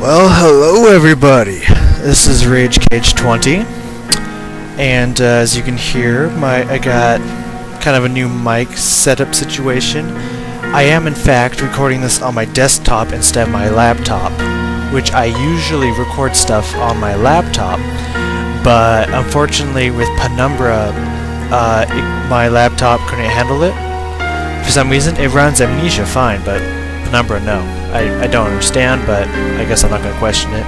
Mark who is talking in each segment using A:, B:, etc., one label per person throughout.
A: Well, hello everybody. This is Rage Cage 20, and as you can hear, I got kind of a new mic setup situation. I am in fact recording this on my desktop instead of my laptop, which I usually record stuff on my laptop, but unfortunately with Penumbra, my laptop couldn't handle it. For some reason, it runs Amnesia fine, but Penumbra, no. I don't understand, but I guess I'm not going to question it.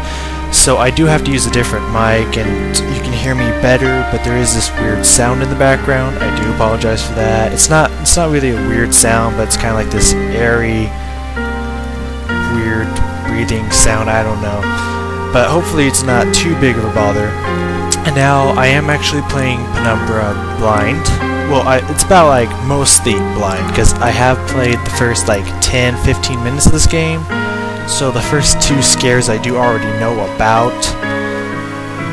A: So I do have to use a different mic, and you can hear me better, but there is this weird sound in the background. I do apologize for that. It's not really a weird sound, but it's kind of like this airy, weird breathing sound. I don't know. But hopefully it's not too big of a bother. And now I am actually playing Penumbra blind. Well, it's about like mostly blind, because I have played the first like 10-15 minutes of this game, so the first two scares I do already know about,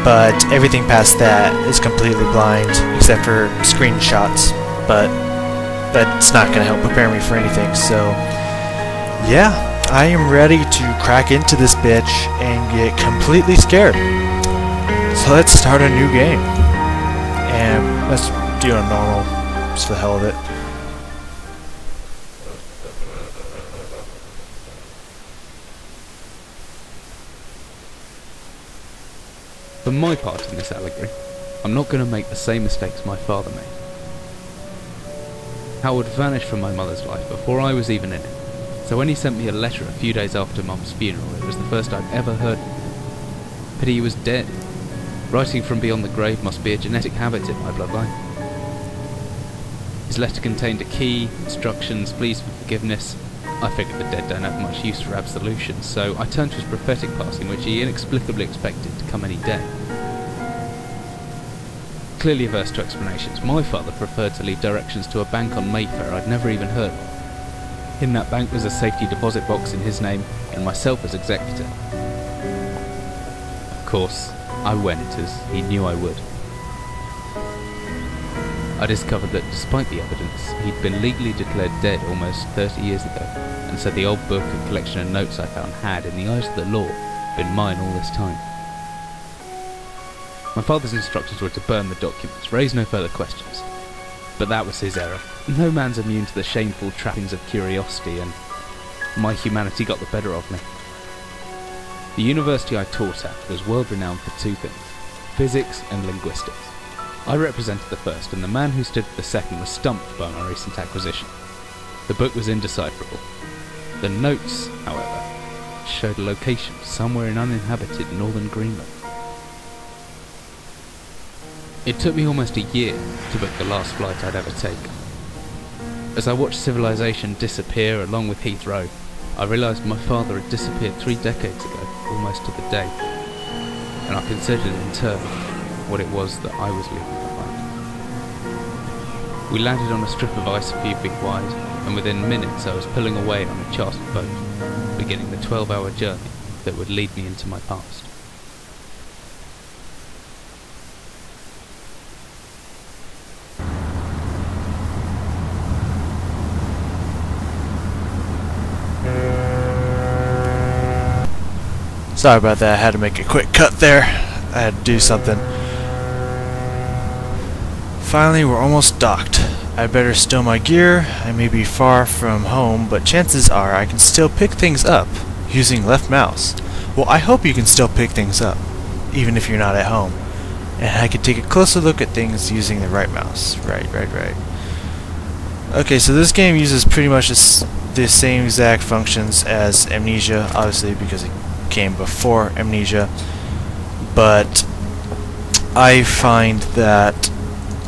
A: but everything past that is completely blind, except for screenshots, but that's not going to help prepare me for anything. So yeah, I am ready to crack into this bitch and get completely scared. So let's start a new game, and let's do a normal, just for the hell of it.
B: For my part in this allegory, I'm not going to make the same mistakes my father made. Howard vanished from my mother's life before I was even in it, so when he sent me a letter a few days after Mum's funeral, it was the first I'd ever heard of him. Pity he was dead. Writing from beyond the grave must be a genetic habit in my bloodline. His letter contained a key, instructions, pleas for forgiveness. I figured the dead don't have much use for absolution, so I turned to his prophetic passing, which he inexplicably expected to come any day. Clearly averse to explanations, my father preferred to leave directions to a bank on Mayfair I'd never even heard of. In that bank was a safety deposit box in his name, and myself as executor. Of course, I went, as he knew I would. I discovered that despite the evidence, he'd been legally declared dead almost 30 years ago, and so the old book and collection of notes I found had, in the eyes of the law, been mine all this time. My father's instructions were to burn the documents, raise no further questions. But that was his error. No man's immune to the shameful trappings of curiosity, and my humanity got the better of me. The university I taught at was world renowned for two things: physics and linguistics. I represented the first, and the man who stood for the second was stumped by my recent acquisition. The book was indecipherable. The notes, however, showed a location somewhere in uninhabited northern Greenland. It took me almost a year to book the last flight I'd ever taken. As I watched civilization disappear along with Heathrow, I realised my father had disappeared 3 decades ago, almost to the day, and I considered in turn what it was that I was leaving behind. We landed on a strip of ice a few feet wide, and within minutes I was pulling away on a chartered boat, beginning the 12-hour journey that would lead me into my past.
A: Sorry about that, I had to make a quick cut there. I had to do something. Finally, we're almost docked. I better stow my gear. I may be far from home, but chances are I can still pick things up using left mouse. Well, I hope you can still pick things up, even if you're not at home. And I can take a closer look at things using the right mouse. Right. Okay, so this game uses pretty much the same exact functions as Amnesia, obviously because it came before Amnesia. But I find that,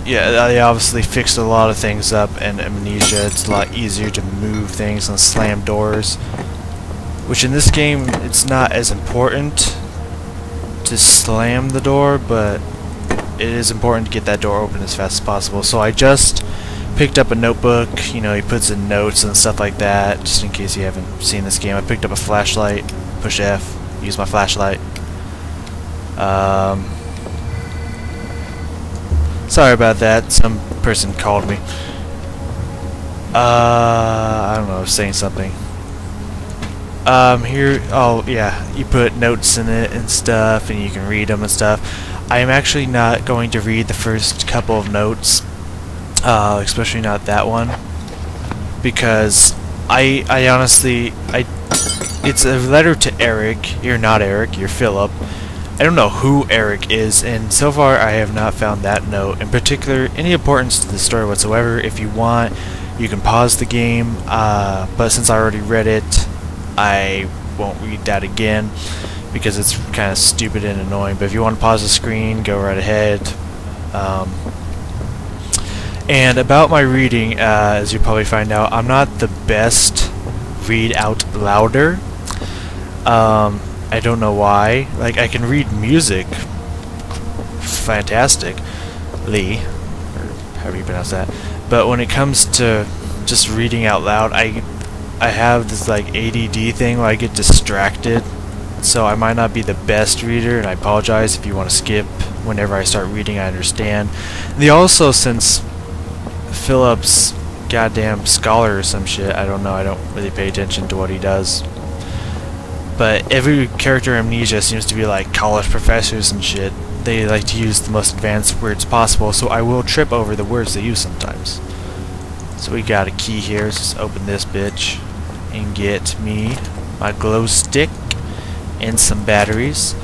A: yeah, they obviously fixed a lot of things up in Amnesia. It's a lot easier to move things and slam doors, which in this game it's not as important to slam the door, but it is important to get that door open as fast as possible. So I just picked up a notebook. You know, he puts in notes and stuff like that, just in case you haven't seen this game. I picked up a flashlight, push F, use my flashlight. Sorry about that, some person called me. I don't know, saying something. Here, oh yeah, you put notes in it and stuff, and you can read them and stuff. I am actually not going to read the first couple of notes, especially not that one, because I honestly, it's a letter to Eric. You're not Eric, you're Philip. I don't know who Eric is, and so far I have not found that note in particular any importance to the story whatsoever. If you want, you can pause the game, but since I already read it, I won't read that again because it's kind of stupid and annoying. But if you want to pause the screen, go right ahead. And about my reading, as you probably find out, I'm not the best read out louder. I don't know why. Like, I can read music fantastically, or however you pronounce that, but when it comes to just reading out loud, I have this like ADD thing where I get distracted, so I might not be the best reader, and I apologize if you want to skip whenever I start reading. I understand. They also, since Philip's goddamn scholar or some shit, I don't know, I don't really pay attention to what he does, but every character in Amnesia seems to be like college professors and shit. They like to use the most advanced words possible, so I will trip over the words they use sometimes. So we got a key here. Let's just open this bitch and get me my glow stick and some batteries.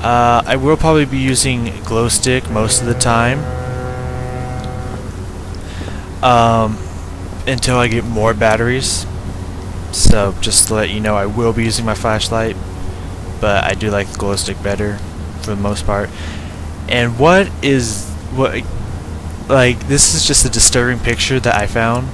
A: I will probably be using glow stick most of the time, until I get more batteries. So just to let you know, I will be using my flashlight, but I do like the glow stick better for the most part. And like, this is just a disturbing picture that I found.